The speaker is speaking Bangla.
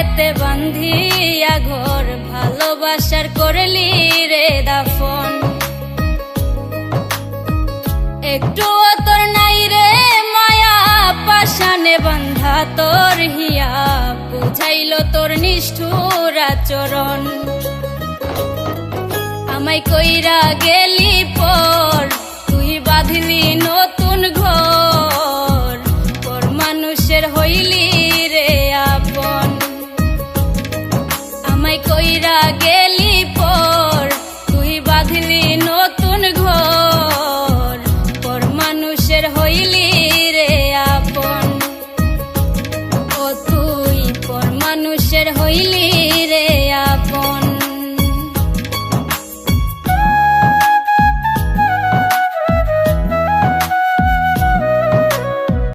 বুকেতে বান্ধিয়া ঘর, ভালোবাসার করলি রে দাফন। একটুও তোর নাই রে মায়া, পাশানে বান্ধা তোর হিয়া, বুঝাইল তোর নিষ্ঠুর আচরণ। আমায় কইরা গেলি পর, তুই বাঁধলি নতুন